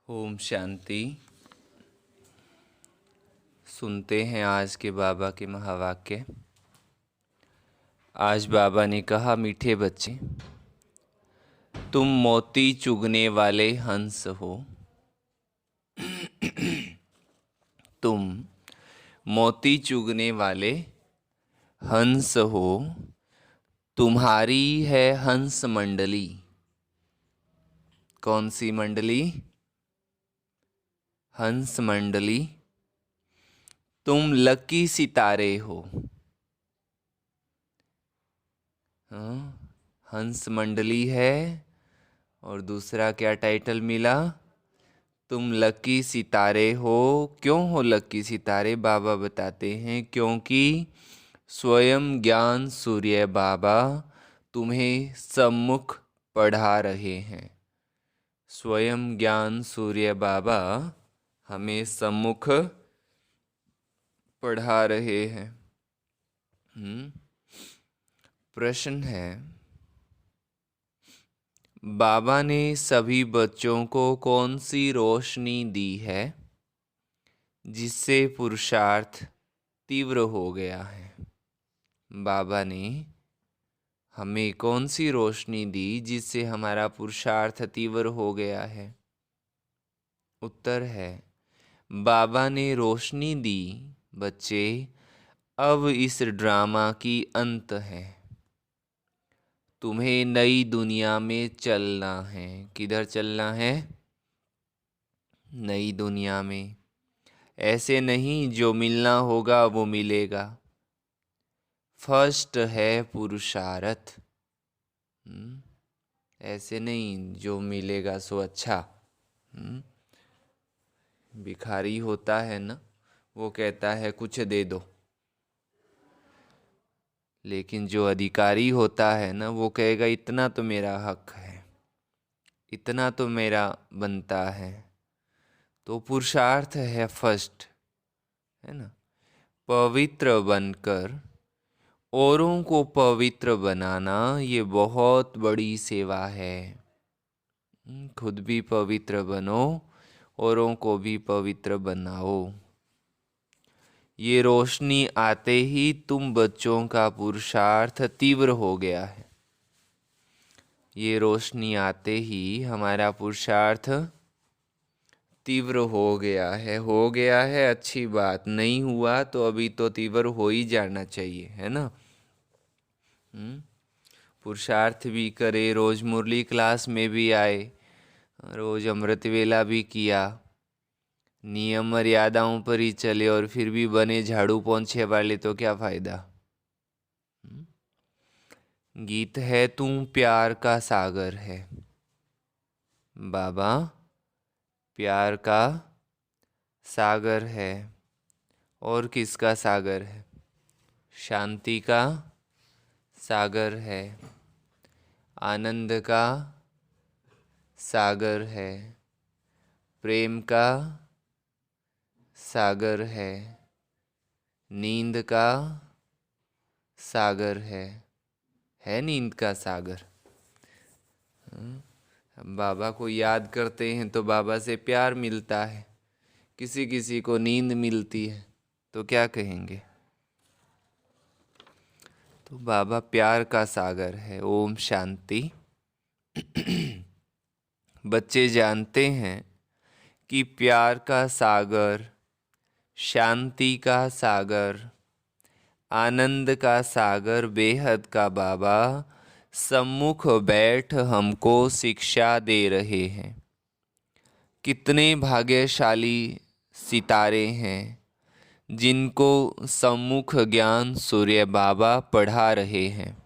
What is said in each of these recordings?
ओम शांति। सुनते हैं आज के बाबा के महावाक्य। आज बाबा ने कहा, मीठे बच्चे, तुम मोती चुगने वाले हंस हो। तुम मोती चुगने वाले हंस हो। तुम्हारी है हंस मंडली। कौन सी मंडली? हंस मंडली। तुम लकी सितारे हो। हंस मंडली है और दूसरा क्या टाइटल मिला? तुम लकी सितारे हो। क्यों हो लकी सितारे? बाबा बताते हैं, क्योंकि स्वयं ज्ञान सूर्य बाबा तुम्हें सम्मुख पढ़ा रहे हैं। स्वयं ज्ञान सूर्य बाबा हमें सम्मुख पढ़ा रहे हैं। प्रश्न है, बाबा ने सभी बच्चों को कौन सी रोशनी दी है जिससे पुरुषार्थ तीव्र हो गया है? बाबा ने हमें कौन सी रोशनी दी जिससे हमारा पुरुषार्थ तीव्र हो गया है? उत्तर है, बाबा ने रोशनी दी, बच्चे, अब इस ड्रामा की अंत है। तुम्हें नई दुनिया में चलना है। किधर चलना है? नई दुनिया में। ऐसे नहीं जो मिलना होगा वो मिलेगा। फर्स्ट है पुरुषार्थ। ऐसे नहीं जो मिलेगा सो अच्छा। भिखारी होता है ना, वो कहता है कुछ दे दो, लेकिन जो अधिकारी होता है ना, वो कहेगा इतना तो मेरा हक है, इतना तो मेरा बनता है। तो पुरुषार्थ है फर्स्ट, है ना। पवित्र बनकर औरों को पवित्र बनाना, ये बहुत बड़ी सेवा है। खुद भी पवित्र बनो, औरों को भी पवित्र बनाओ। ये रोशनी आते ही तुम बच्चों का पुरुषार्थ तीव्र हो गया है। ये रोशनी आते ही हमारा पुरुषार्थ तीव्र हो गया है। हो गया है, अच्छी बात। नहीं हुआ तो अभी तो तीव्र हो ही जाना चाहिए, है ना। पुरुषार्थ भी करे, रोज मुरली क्लास में भी आए, रोज अमृत वेला भी किया, नियम मर्यादाओं पर ही चले और फिर भी बने झाड़ू पोंछे वाले, तो क्या फायदा? गीत है, तू प्यार का सागर है। बाबा प्यार का सागर है। और किसका सागर है? शांति का सागर है, आनंद का सागर है, प्रेम का सागर है, नींद का सागर है नींद का सागर। बाबा को याद करते हैं तो बाबा से प्यार मिलता है। किसी किसी को नींद मिलती है, तो क्या कहेंगे? तो बाबा प्यार का सागर है। ओम शांति। बच्चे जानते हैं कि प्यार का सागर, शांति का सागर, आनंद का सागर बेहद का बाबा सम्मुख बैठ हमको शिक्षा दे रहे हैं। कितने भाग्यशाली सितारे हैं जिनको सम्मुख ज्ञान सूर्य बाबा पढ़ा रहे हैं।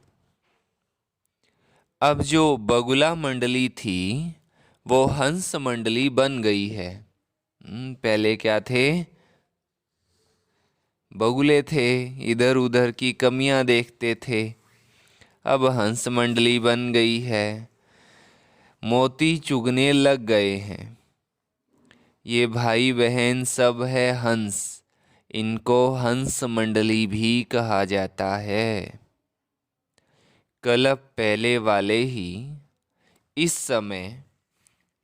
अब जो बगुला मंडली थी वो हंस मंडली बन गई है। पहले क्या थे? बगुले थे, इधर उधर की कमियां देखते थे। अब हंस मंडली बन गई है, मोती चुगने लग गए हैं। ये भाई बहन सब है हंस, इनको हंस मंडली भी कहा जाता है। कल पहले वाले ही इस समय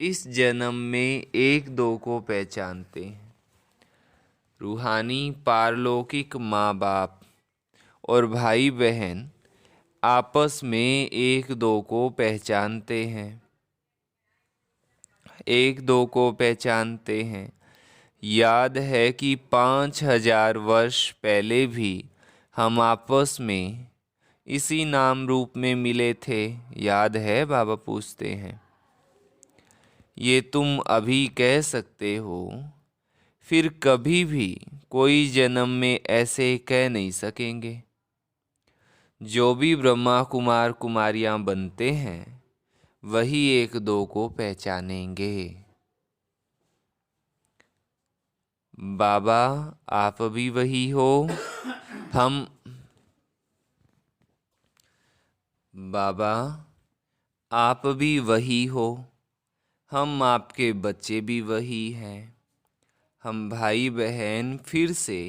इस जन्म में एक दो को पहचानते हैं। रूहानी पारलौकिक माँ बाप और भाई बहन आपस में एक दो को पहचानते हैं, एक दो को पहचानते हैं। याद है कि 5000 वर्ष पहले भी हम आपस में इसी नाम रूप में मिले थे, याद है? बाबा पूछते हैं। ये तुम अभी कह सकते हो, फिर कभी भी कोई जन्म में ऐसे कह नहीं सकेंगे। जो भी ब्रह्मा कुमार कुमारियां बनते हैं वही एक दो को पहचानेंगे। बाबा आप भी वही हो, हम बाबा आप भी वही हो, हम आपके बच्चे भी वही हैं। हम भाई बहन फिर से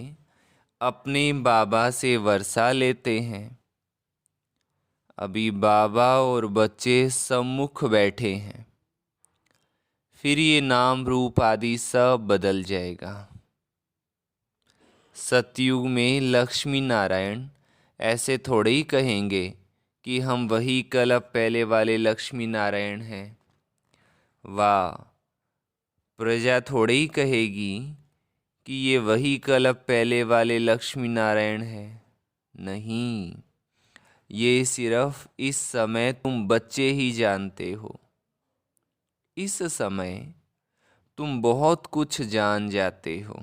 अपने बाबा से वर्षा लेते हैं। अभी बाबा और बच्चे सम्मुख बैठे हैं, फिर ये नाम रूप आदि सब बदल जाएगा। सतयुग में लक्ष्मी नारायण ऐसे थोड़े ही कहेंगे कि हम वही कल्प पहले वाले लक्ष्मी नारायण हैं। वाह, प्रजा थोड़े ही कहेगी कि ये वही कल्प पहले वाले लक्ष्मी नारायण हैं। नहीं, ये सिर्फ इस समय तुम बच्चे ही जानते हो। इस समय तुम बहुत कुछ जान जाते हो।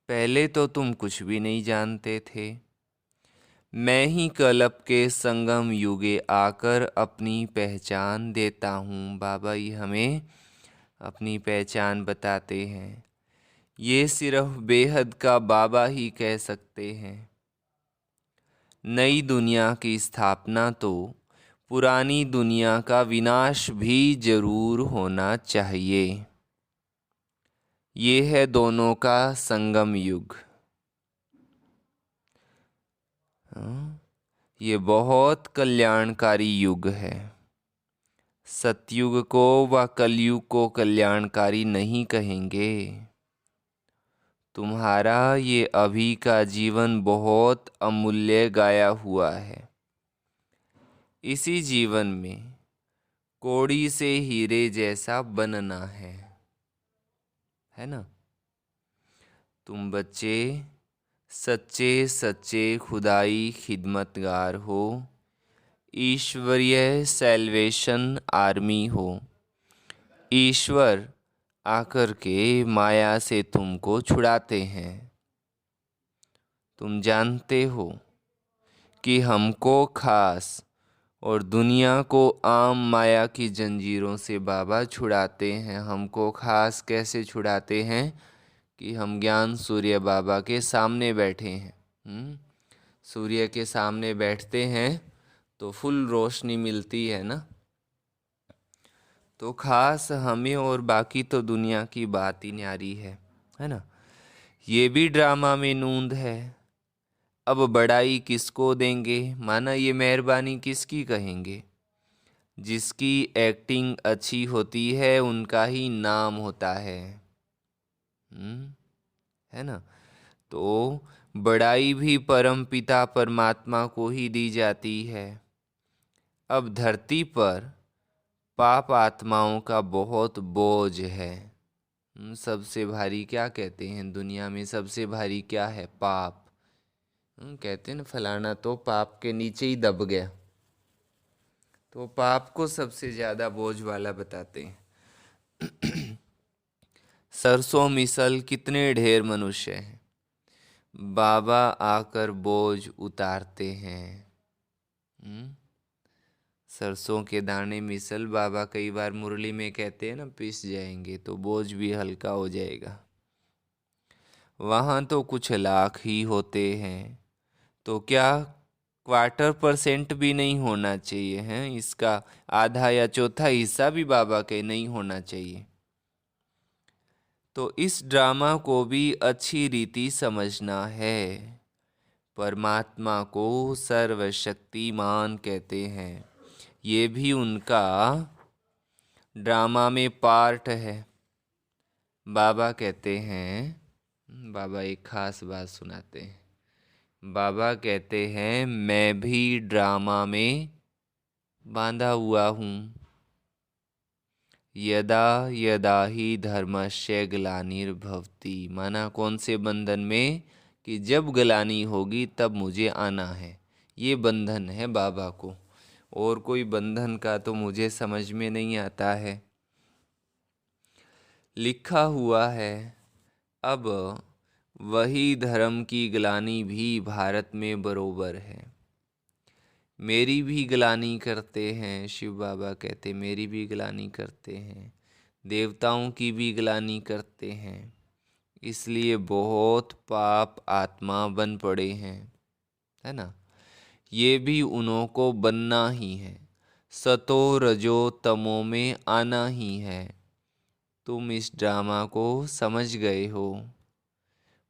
पहले तो तुम कुछ भी नहीं जानते थे। मैं ही कल्प के संगम युगे आकर अपनी पहचान देता हूँ। बाबा ही हमें अपनी पहचान बताते हैं। ये सिर्फ बेहद का बाबा ही कह सकते हैं। नई दुनिया की स्थापना तो पुरानी दुनिया का विनाश भी जरूर होना चाहिए। ये है दोनों का संगम युग। ये बहुत कल्याणकारी युग है। सतयुग को व कलयुग को कल्याणकारी नहीं कहेंगे। तुम्हारा ये अभी का जीवन बहुत अमूल्य गाया हुआ है। इसी जीवन में कौड़ी से हीरे जैसा बनना है ना? तुम बच्चे सच्चे सच्चे खुदाई खिदमतगार हो, ईश्वरीय सैल्वेशन आर्मी हो। ईश्वर आकर के माया से तुमको छुड़ाते हैं। तुम जानते हो कि हमको खास और दुनिया को आम माया की जंजीरों से बाबा छुड़ाते हैं। हमको खास कैसे छुड़ाते हैं कि हम ज्ञान सूर्य बाबा के सामने बैठे हैं। सूर्य के सामने बैठते हैं तो फुल रोशनी मिलती है ना। तो खास हमें और बाकी तो दुनिया की बात ही न्यारी है ना। ये भी ड्रामा में नूंद है। अब बड़ाई किसको देंगे, माना ये मेहरबानी किसकी कहेंगे? जिसकी एक्टिंग अच्छी होती है उनका ही नाम होता है ना। तो बड़ाई भी परम पिता परमात्मा को ही दी जाती है। अब धरती पर पाप आत्माओं का बहुत बोझ है। सबसे भारी क्या कहते हैं दुनिया में? सबसे भारी क्या है? पाप। कहते हैं ना फलाना तो पाप के नीचे ही दब गया। तो पाप को सबसे ज़्यादा बोझ वाला बताते हैं। सरसों मिसल कितने ढेर मनुष्य हैं, बाबा आकर बोझ उतारते हैं। सरसों के दाने मिसल बाबा कई बार मुरली में कहते हैं ना, पिस जाएंगे तो बोझ भी हल्का हो जाएगा। वहाँ तो कुछ लाख ही होते हैं, तो क्या 1/4% भी नहीं होना चाहिए है? इसका आधा या चौथा हिस्सा भी बाबा के नहीं होना चाहिए। तो इस ड्रामा को भी अच्छी रीति समझना है। परमात्मा को सर्वशक्तिमान कहते हैं। ये भी उनका ड्रामा में पार्ट है। बाबा कहते हैं, बाबा एक खास बात सुनाते हैं। बाबा कहते हैं मैं भी ड्रामा में बांधा हुआ हूँ। यदा यदा ही धर्मस्य ग्लानिर्भवति, माना कौन से बंधन में, कि जब ग्लानि होगी तब मुझे आना है। ये बंधन है बाबा को, और कोई बंधन का तो मुझे समझ में नहीं आता है। लिखा हुआ है अब वही धर्म की ग्लानि भी भारत में बरोबर है। मेरी भी ग्लानि करते हैं, शिव बाबा कहते मेरी भी ग्लानि करते हैं, देवताओं की भी ग्लानि करते हैं। इसलिए बहुत पाप आत्मा बन पड़े हैं, है ना। ये भी उन्हों को बनना ही है, सतो रजो तमो में आना ही है। तुम इस ड्रामा को समझ गए हो।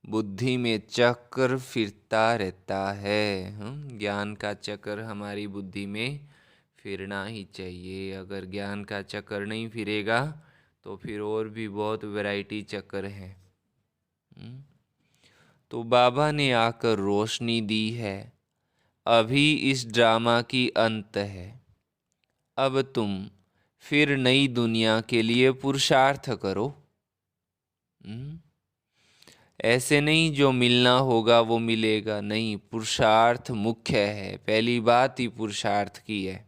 बुद्धि में चक्र फिरता रहता है। ज्ञान का चक्र हमारी बुद्धि में फिरना ही चाहिए। अगर ज्ञान का चक्र नहीं फिरेगा तो फिर और भी बहुत वैरायटी चक्र हैं। तो बाबा ने आकर रोशनी दी है। अभी इस ड्रामा की अंत है। अब तुम फिर नई दुनिया के लिए पुरुषार्थ करो। ऐसे नहीं जो मिलना होगा वो मिलेगा, नहीं, पुरुषार्थ मुख्य है। पहली बात ही पुरुषार्थ की है।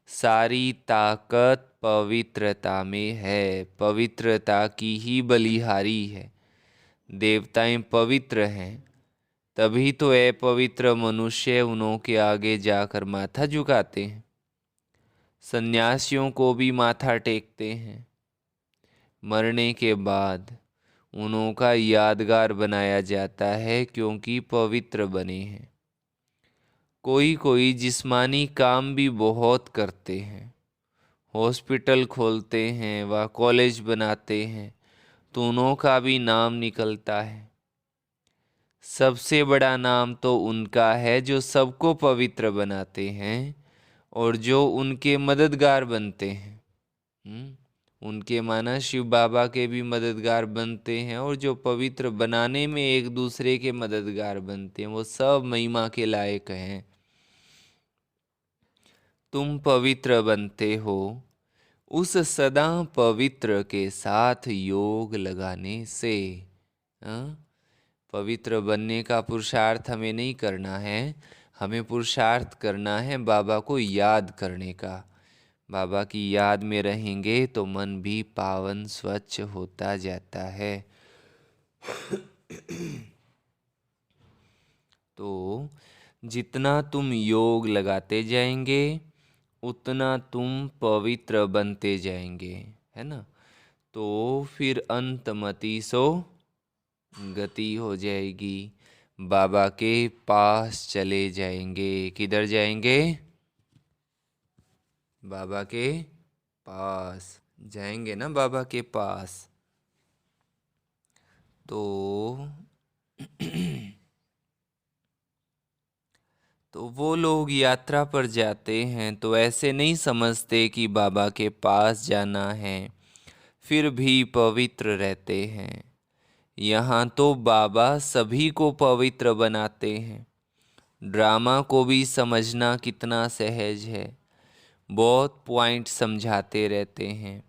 सारी ताकत पवित्रता में है, पवित्रता की ही बलिहारी है। देवताएं पवित्र हैं, तभी तो अपवित्र मनुष्य उन्हों के आगे जाकर माथा झुकाते हैं। सन्यासियों को भी माथा टेकते हैं। मरने के बाद उन्हों का यादगार बनाया जाता है क्योंकि पवित्र बने हैं। कोई कोई जिस्मानी काम भी बहुत करते हैं, हॉस्पिटल खोलते हैं व कॉलेज बनाते हैं, तो उन्हों का भी नाम निकलता है। सबसे बड़ा नाम तो उनका है जो सबको पवित्र बनाते हैं और जो उनके मददगार बनते हैं। उनके माना शिव बाबा के भी मददगार बनते हैं, और जो पवित्र बनाने में एक दूसरे के मददगार बनते हैं वो सब महिमा के लायक हैं। तुम पवित्र बनते हो उस सदा पवित्र के साथ योग लगाने से। पवित्र बनने का पुरुषार्थ हमें नहीं करना है, हमें पुरुषार्थ करना है बाबा को याद करने का। बाबा की याद में रहेंगे तो मन भी पावन स्वच्छ होता जाता है। तो जितना तुम योग लगाते जाएंगे उतना तुम पवित्र बनते जाएंगे, है ना। तो फिर अंतमति सो गति हो जाएगी। बाबा के पास चले जाएंगे। किधर जाएंगे? बाबा के पास जाएंगे ना, बाबा के पास। तो तो वो लोग यात्रा पर जाते हैं तो ऐसे नहीं समझते कि बाबा के पास जाना है, फिर भी पवित्र रहते हैं। यहाँ तो बाबा सभी को पवित्र बनाते हैं। ड्रामा को भी समझना कितना सहज है। बहुत पॉइंट समझाते रहते हैं,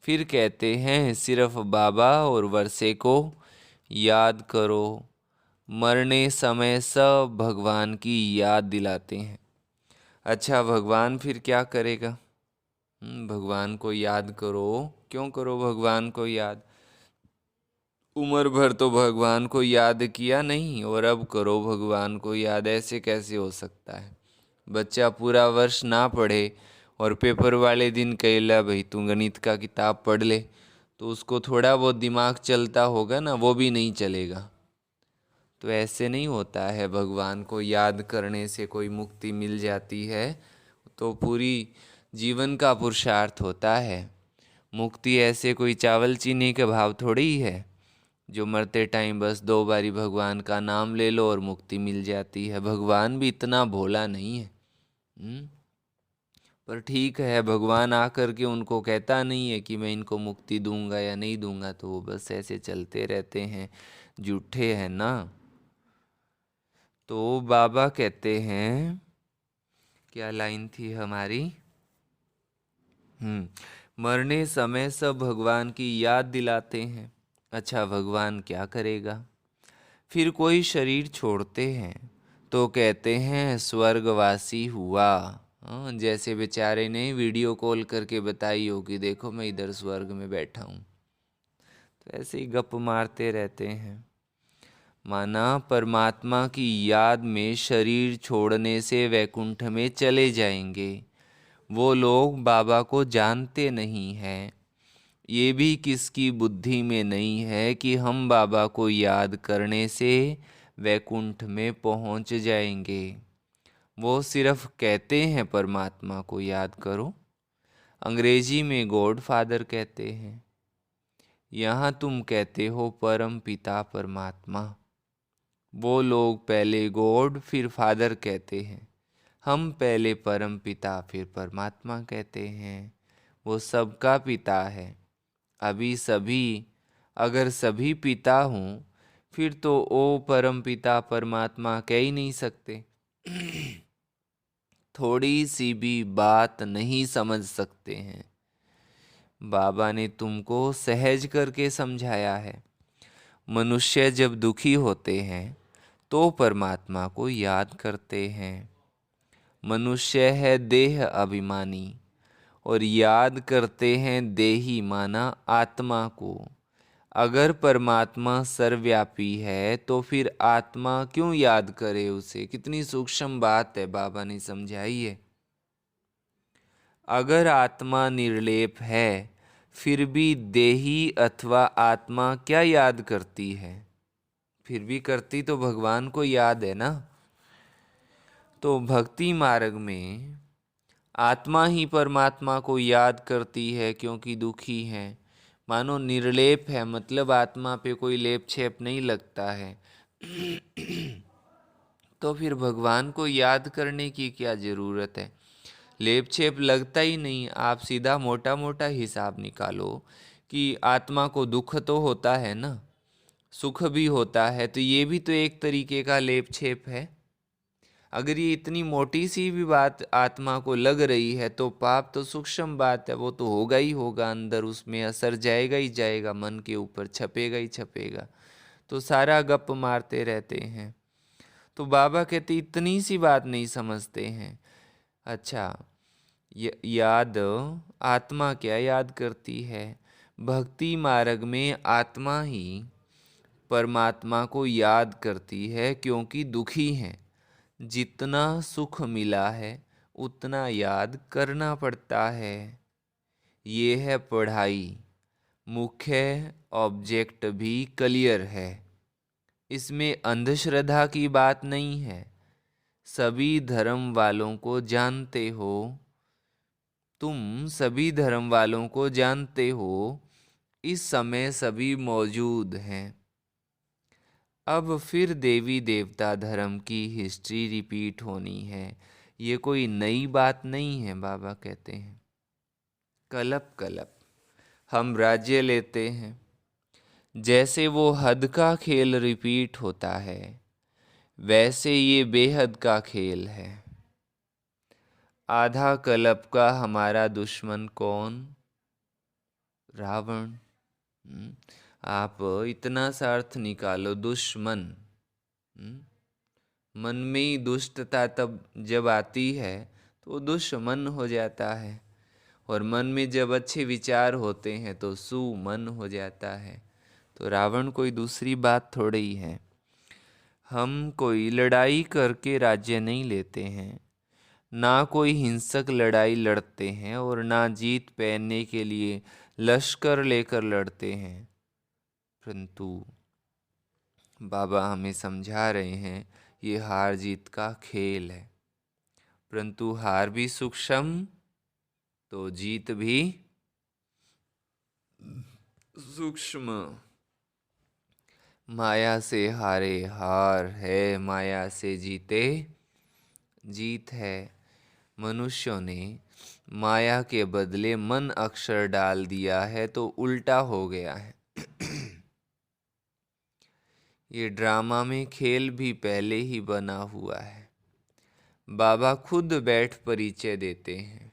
फिर कहते हैं सिर्फ बाबा और वर्षे को याद करो। मरने समय सब भगवान की याद दिलाते हैं। अच्छा, भगवान फिर क्या करेगा? भगवान को याद करो। क्यों करो भगवान को याद? उम्र भर तो भगवान को याद किया नहीं और अब करो भगवान को याद, ऐसे कैसे हो सकता है? बच्चा पूरा वर्ष ना पढ़े और पेपर वाले दिन कहला भाई तू गणित का किताब पढ़ ले, तो उसको थोड़ा बहुत दिमाग चलता होगा ना, वो भी नहीं चलेगा। तो ऐसे नहीं होता है। भगवान को याद करने से कोई मुक्ति मिल जाती है तो पूरी जीवन का पुरुषार्थ होता है। मुक्ति ऐसे कोई चावल चीनी के भाव थोड़ी ही है जो मरते टाइम बस 2 बारी भगवान का नाम ले लो और मुक्ति मिल जाती है। भगवान भी इतना भोला नहीं है। पर ठीक है, भगवान आकर के उनको कहता नहीं है कि मैं इनको मुक्ति दूंगा या नहीं दूंगा, तो वो बस ऐसे चलते रहते हैं, झूठे हैं ना। तो बाबा कहते हैं, क्या लाइन थी हमारी? मरने समय सब भगवान की याद दिलाते हैं। अच्छा, भगवान क्या करेगा? फिर कोई शरीर छोड़ते हैं तो कहते हैं स्वर्गवासी हुआ। जैसे बेचारे ने वीडियो कॉल करके बताई हो कि देखो मैं इधर स्वर्ग में बैठा हूँ, तो ऐसे ही गप मारते रहते हैं। माना परमात्मा की याद में शरीर छोड़ने से वैकुंठ में चले जाएंगे। वो लोग बाबा को जानते नहीं हैं। ये भी किसकी बुद्धि में नहीं है कि हम बाबा को याद करने से वैकुंठ में पहुंच जाएंगे। वो सिर्फ कहते हैं परमात्मा को याद करो, अंग्रेजी में गॉड फादर कहते हैं। यहाँ तुम कहते हो परम पिता परमात्मा। वो लोग पहले गॉड फिर फादर कहते हैं, हम पहले परम पिता फिर परमात्मा कहते हैं। वो सबका पिता है। अभी सभी, अगर सभी पिता हों फिर तो ओ परम पिता परमात्मा कह ही नहीं सकते। थोड़ी सी भी बात नहीं समझ सकते हैं। बाबा ने तुमको सहज करके समझाया है। मनुष्य जब दुखी होते हैं तो परमात्मा को याद करते हैं। मनुष्य है देह अभिमानी और याद करते हैं देही माना आत्मा को। अगर परमात्मा सर्वव्यापी है तो फिर आत्मा क्यों याद करे उसे? कितनी सूक्ष्म बात है, बाबा ने समझाई है। अगर आत्मा निर्लेप है फिर भी देही अथवा आत्मा क्या याद करती है? फिर भी करती तो भगवान को याद है ना। तो भक्ति मार्ग में आत्मा ही परमात्मा को याद करती है क्योंकि दुखी है। मानो निर्लेप है, मतलब आत्मा पे कोई लेप छेप नहीं लगता है। तो फिर भगवान को याद करने की क्या ज़रूरत है? लेप छेप लगता ही नहीं। आप सीधा मोटा मोटा हिसाब निकालो कि आत्मा को दुख तो होता है ना, सुख भी होता है, तो ये भी तो एक तरीके का लेप छेप है। अगर ये इतनी मोटी सी भी बात आत्मा को लग रही है तो पाप तो सूक्ष्म बात है, वो तो होगा ही होगा, अंदर उसमें असर जाएगा ही जाएगा, मन के ऊपर छपेगा ही छपेगा। तो सारा गप मारते रहते हैं। तो बाबा कहते इतनी सी बात नहीं समझते हैं। अच्छा, याद आत्मा क्या याद करती है? भक्ति मार्ग में आत्मा ही परमात्मा को याद करती है क्योंकि दुखी है। जितना सुख मिला है उतना याद करना पड़ता है। ये है पढ़ाई। मुख्य ऑब्जेक्ट भी क्लियर है। इसमें अंधश्रद्धा की बात नहीं है। सभी धर्म वालों को जानते हो, तुम सभी धर्म वालों को जानते हो। इस समय सभी मौजूद हैं। अब फिर देवी देवता धर्म की हिस्ट्री रिपीट होनी है। ये कोई नई बात नहीं है। बाबा कहते हैं कलप कलप हम राज्य लेते हैं। जैसे वो हद का खेल रिपीट होता है वैसे ये बेहद का खेल है। आधा कलप का हमारा दुश्मन कौन? रावण। आप इतना सा अर्थ निकालो, दुश्मन। मन में ही दुष्टता तब जब आती है तो वो दुश्मन हो जाता है, और मन में जब अच्छे विचार होते हैं तो सुमन हो जाता है। तो रावण कोई दूसरी बात थोड़ी ही है। हम कोई लड़ाई करके राज्य नहीं लेते हैं, ना कोई हिंसक लड़ाई लड़ते हैं, और ना जीत पहनने के लिए लश्कर लेकर लड़ते हैं। परंतु बाबा हमें समझा रहे हैं ये हार जीत का खेल है। परंतु हार भी सूक्ष्म तो जीत भी सूक्ष्म। माया से हारे हार है, माया से जीते जीत है। मनुष्यों ने माया के बदले मन अक्षर डाल दिया है तो उल्टा हो गया है। ये ड्रामा में खेल भी पहले ही बना हुआ है। बाबा खुद बैठ परिचय देते हैं।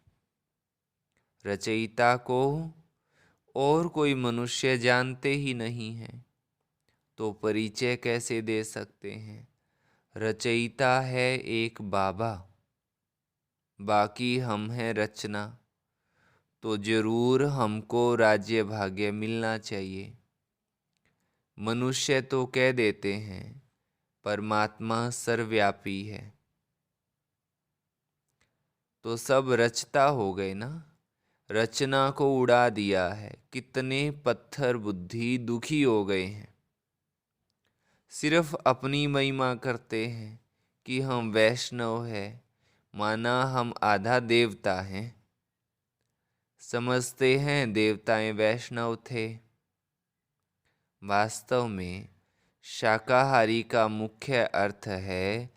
रचयिता को और कोई मनुष्य जानते ही नहीं है तो परिचय कैसे दे सकते हैं। रचयिता है एक बाबा, बाकी हम हैं रचना, तो जरूर हमको राज्य भाग्य मिलना चाहिए। मनुष्य तो कह देते हैं परमात्मा सर्वव्यापी है, तो सब रचता हो गए ना। रचना को उड़ा दिया है, कितने पत्थर बुद्धि दुखी हो गए हैं। सिर्फ अपनी महिमा करते हैं कि हम वैष्णव हैं, माना हम आधा देवता हैं। समझते हैं देवताएं वैष्णव थे। वास्तव में शाकाहारी का मुख्य अर्थ है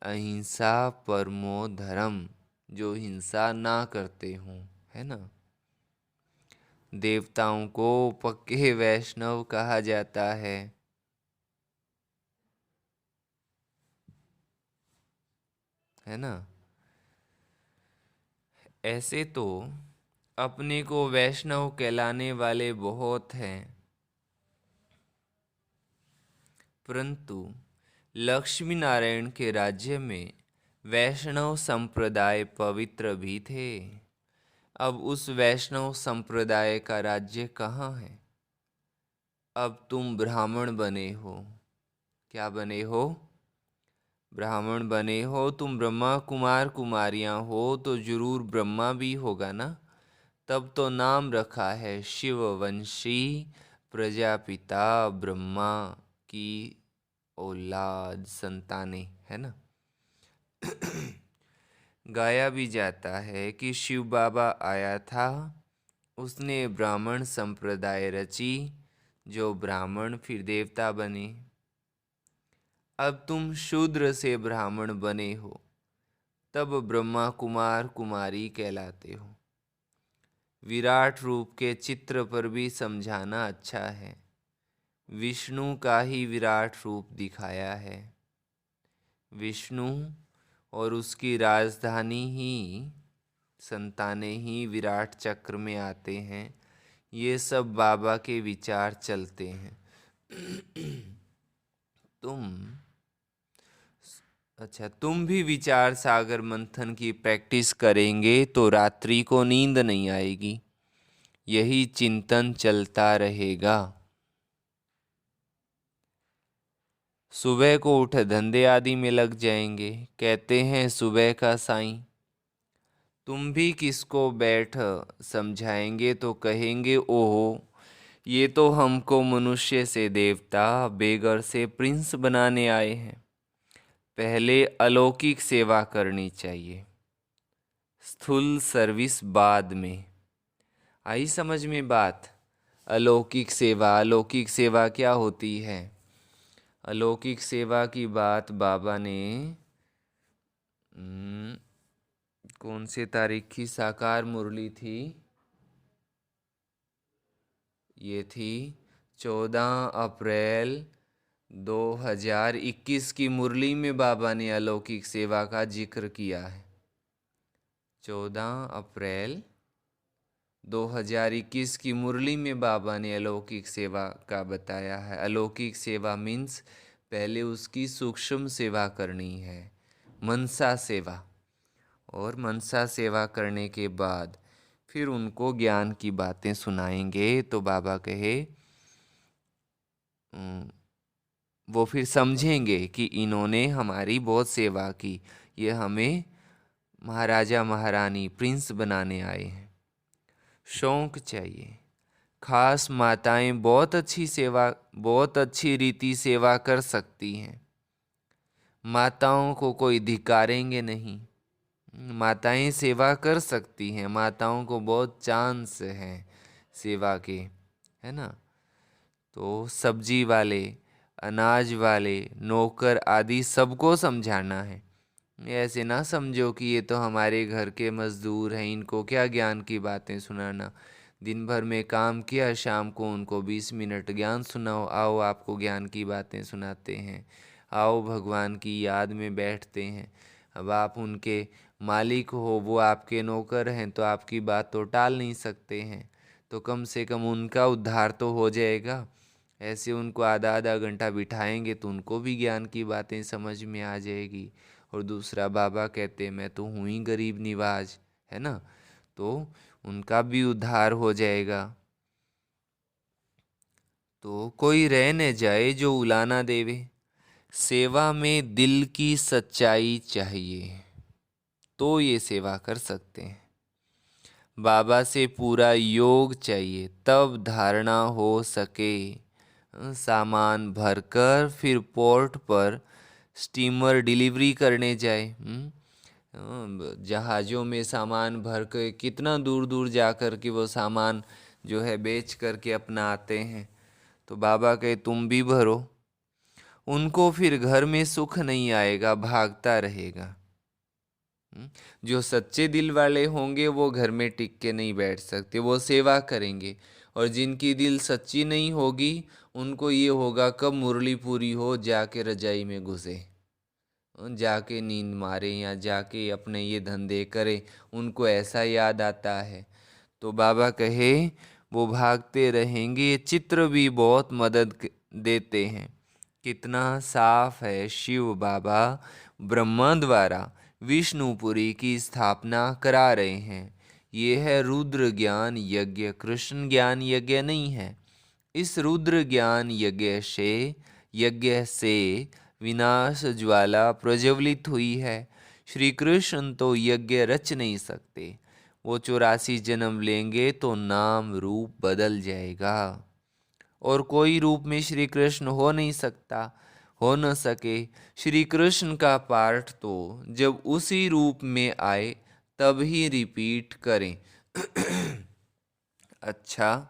अहिंसा परमो धर्म, जो हिंसा ना करते हों, है ना। देवताओं को पक्के वैष्णव कहा जाता है ना। ऐसे तो अपने को वैष्णव कहलाने वाले बहुत हैं, परंतु लक्ष्मी नारायण के राज्य में वैष्णव संप्रदाय पवित्र भी थे। अब उस वैष्णव संप्रदाय का राज्य कहाँ है। अब तुम ब्राह्मण बने हो। क्या बने हो? ब्राह्मण बने हो। तुम ब्रह्मा कुमार कुमारियाँ हो तो जरूर ब्रह्मा भी होगा ना। तब तो नाम रखा है शिववंशी प्रजापिता ब्रह्मा की औलाद संतानें, है ना। गाया भी जाता है कि शिव बाबा आया था, उसने ब्राह्मण संप्रदाय रची, जो ब्राह्मण फिर देवता बने। अब तुम शूद्र से ब्राह्मण बने हो, तब ब्रह्मा कुमार कुमारी कहलाते हो। विराट रूप के चित्र पर भी समझाना अच्छा है। विष्णु का ही विराट रूप दिखाया है। विष्णु और उसकी राजधानी ही संतानें ही विराट चक्र में आते हैं। ये सब बाबा के विचार चलते हैं। तुम भी विचार सागर मंथन की प्रैक्टिस करेंगे तो रात्रि को नींद नहीं आएगी। यही चिंतन चलता रहेगा। सुबह को उठ धंधे आदि में लग जाएंगे। कहते हैं सुबह का साईं। तुम भी किसको बैठ समझाएंगे तो कहेंगे ओहो, ये तो हमको मनुष्य से देवता, बेगर से प्रिंस बनाने आए हैं। पहले अलौकिक सेवा करनी चाहिए, स्थूल सर्विस बाद में। आई समझ में बात? अलौकिक सेवा, अलौकिक सेवा क्या होती है? अलौकिक सेवा की बात बाबा ने कौन से तारीख की साकार मुरली थी? ये थी 14 अप्रैल 2021 की मुरली में बाबा ने अलौकिक सेवा का जिक्र किया है। 14 अप्रैल 2021 की मुरली में बाबा ने अलौकिक सेवा का बताया है। अलौकिक सेवा मीन्स पहले उसकी सूक्ष्म सेवा करनी है, मनसा सेवा, और मनसा सेवा करने के बाद फिर उनको ज्ञान की बातें सुनाएंगे तो बाबा कहे वो फिर समझेंगे कि इन्होंने हमारी बहुत सेवा की, ये हमें महाराजा महारानी प्रिंस बनाने आए हैं। शौक चाहिए। खास माताएं बहुत अच्छी सेवा, बहुत अच्छी रीति सेवा कर सकती हैं। माताओं को कोई धिकारेंगे नहीं। माताएं सेवा कर सकती हैं। माताओं को बहुत चांस हैं सेवा के, है ना। तो सब्जी वाले, अनाज वाले, नौकर आदि सबको समझाना है। ऐसे ना समझो कि ये तो हमारे घर के मजदूर हैं, इनको क्या ज्ञान की बातें सुनाना। दिन भर में काम किया, शाम को उनको 20 मिनट ज्ञान सुनाओ, आओ आपको ज्ञान की बातें सुनाते हैं, आओ भगवान की याद में बैठते हैं। अब आप उनके मालिक हो, वो आपके नौकर हैं, तो आपकी बात तो टाल नहीं सकते हैं, तो कम से कम उनका उद्धार तो हो जाएगा। ऐसे उनको आधा आधा घंटा बिठाएंगे तो उनको भी ज्ञान की बातें समझ में आ जाएगी। और दूसरा, बाबा कहते मैं तो हूँ ही गरीब निवाज, है ना, तो उनका भी उद्धार हो जाएगा। तो कोई रह न जाए जो उलाना देवे, सेवा में दिल की सच्चाई चाहिए, तो ये सेवा कर सकते हैं। बाबा से पूरा योग चाहिए, तब धारणा हो सके। सामान भरकर फिर पोर्ट पर स्टीमर डिलीवरी करने जाए। जहाज़ों में सामान भर के कितना दूर दूर जा कर के वो सामान जो है बेच करके अपना आते हैं। तो बाबा कहे तुम भी भरो। उनको फिर घर में सुख नहीं आएगा, भागता रहेगा। जो सच्चे दिल वाले होंगे वो घर में टिक के नहीं बैठ सकते, वो सेवा करेंगे। और जिनकी दिल सच्ची नहीं होगी, उनको ये होगा कब मुरली पूरी हो, जाके रजाई में घुसे, जाके नींद मारे या जाके अपने ये धंधे करे, उनको ऐसा याद आता है। तो बाबा कहे वो भागते रहेंगे। चित्र भी बहुत मदद देते हैं। कितना साफ है, शिव बाबा ब्रह्मा द्वारा विष्णुपुरी की स्थापना करा रहे हैं। ये है रुद्र ज्ञान यज्ञ, कृष्ण ज्ञान यज्ञ नहीं है। इस रुद्र ज्ञान यज्ञ से विनाश ज्वाला प्रज्वलित हुई है। श्री कृष्ण तो यज्ञ रच नहीं सकते, वो 84 जन्म लेंगे तो नाम रूप बदल जाएगा। और कोई रूप में श्री कृष्ण हो नहीं सकता, हो न सके। श्री कृष्ण का पार्ट तो जब उसी रूप में आए तब ही रिपीट करें। अच्छा,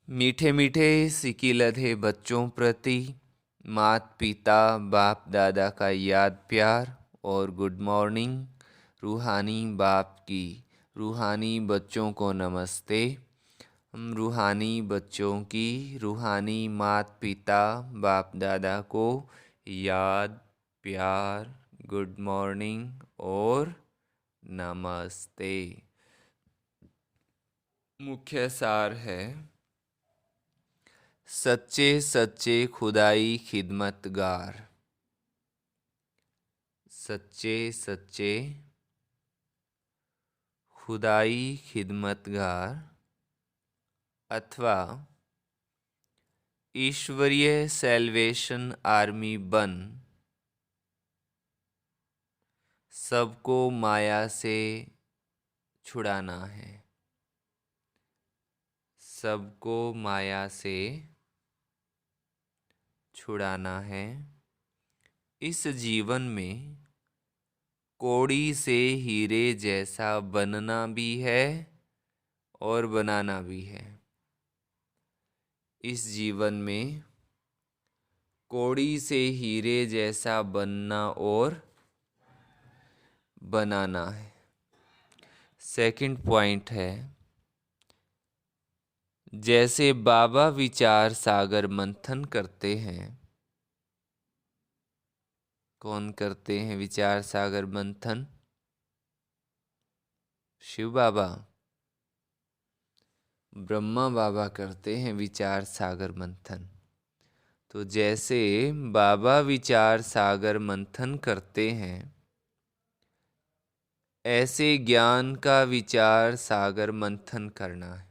मीठे मीठे सिकी लधे बच्चों प्रति मात पिता बाप दादा का याद प्यार और गुड मॉर्निंग। रूहानी बाप की रूहानी बच्चों को नमस्ते। हम रूहानी बच्चों की रूहानी मात पिता बाप दादा को याद प्यार गुड मॉर्निंग और नमस्ते। मुख्य सार है, सच्चे सच्चे खुदाई खिदमतगार, सच्चे सच्चे खुदाई खिदमतगार अथवा ईश्वरीय सैल्वेशन आर्मी बन सबको माया से छुड़ाना है, सबको माया से छुड़ाना है। इस जीवन में कौड़ी से हीरे जैसा बनना भी है और बनाना भी है। इस जीवन में कौड़ी से हीरे जैसा बनना और बनाना है। सेकंड पॉइंट है, जैसे बाबा विचार सागर मंथन करते हैं। कौन करते हैं विचार सागर मंथन? शिव बाबा, ब्रह्मा बाबा करते हैं विचार सागर मंथन। तो जैसे बाबा विचार सागर मंथन करते हैं, ऐसे ज्ञान का विचार सागर मंथन करना है।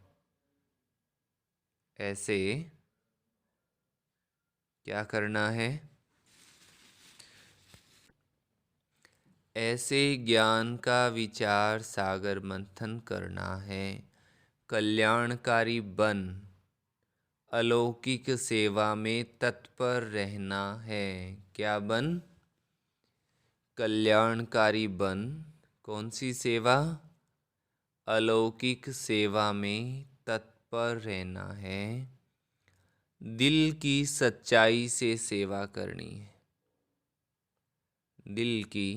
ऐसे क्या करना है? ऐसे ज्ञान का विचार सागर मंथन करना है। कल्याणकारी बन अलौकिक सेवा में तत्पर रहना है। क्या बन? कल्याणकारी बन। कौन सी सेवा? अलौकिक सेवा में तत्पर रहना है। दिल की सच्चाई से सेवा करनी है। दिल की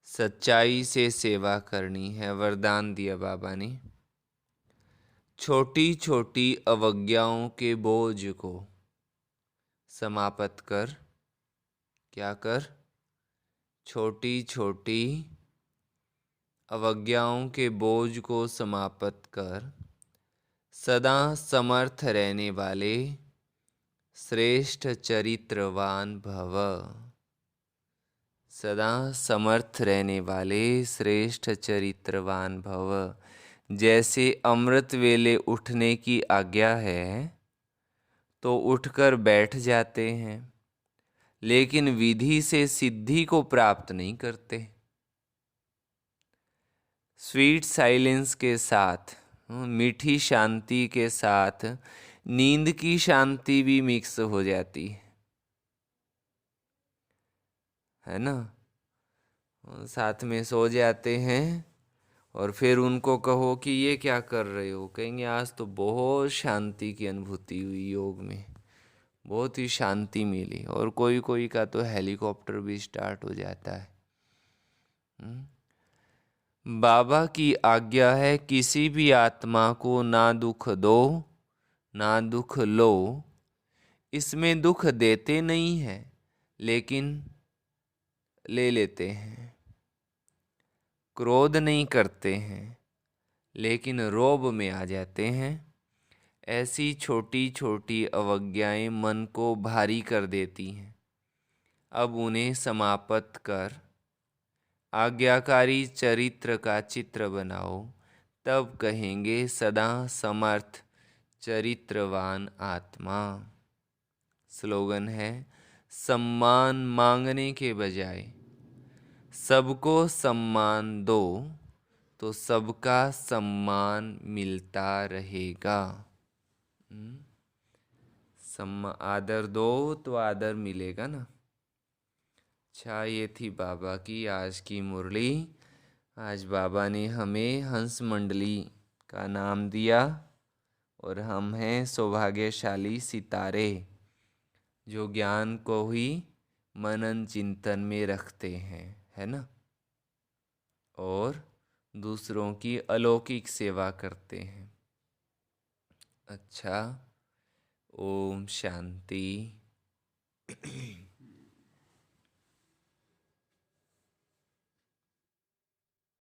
सच्चाई से सेवा करनी है, वरदान दिया बाबा ने। छोटी छोटी अवज्ञाओं के बोझ को समाप्त कर, क्या कर, छोटी छोटी अवज्ञाओं के बोझ को समाप्त कर, सदा समर्थ रहने वाले श्रेष्ठ चरित्रवान भव। सदा समर्थ रहने वाले श्रेष्ठ चरित्रवान भव। जैसे अमृत वेले उठने की आज्ञा है तो उठकर बैठ जाते हैं, लेकिन विधि से सिद्धि को प्राप्त नहीं करते। स्वीट साइलेंस के साथ, मीठी शांति के साथ नींद की शांति भी मिक्स हो जाती है ना। साथ में सो जाते हैं और फिर उनको कहो कि ये क्या कर रहे हो, कहेंगे आज तो बहुत शांति की अनुभूति हुई, योग में बहुत ही शांति मिली। और कोई कोई का तो हेलीकॉप्टर भी स्टार्ट हो जाता है। बाबा की आज्ञा है किसी भी आत्मा को ना दुख दो ना दुख लो। इसमें दुख देते नहीं हैं लेकिन ले लेते हैं। क्रोध नहीं करते हैं लेकिन रोब में आ जाते हैं। ऐसी छोटी छोटी अवज्ञाएं मन को भारी कर देती हैं। अब उन्हें समाप्त कर आज्ञाकारी चरित्र का चित्र बनाओ, तब कहेंगे सदा समर्थ चरित्रवान आत्मा। स्लोगन है, सम्मान मांगने के बजाय सबको सम्मान दो तो सबका सम्मान मिलता रहेगा। आदर दो तो आदर मिलेगा ना। अच्छा, ये थी बाबा की आज की मुरली। आज बाबा ने हमें हंस मंडली का नाम दिया और हम हैं सौभाग्यशाली सितारे जो ज्ञान को ही मनन चिंतन में रखते हैं, है ना, और दूसरों की अलौकिक सेवा करते हैं। अच्छा, ओम शांति।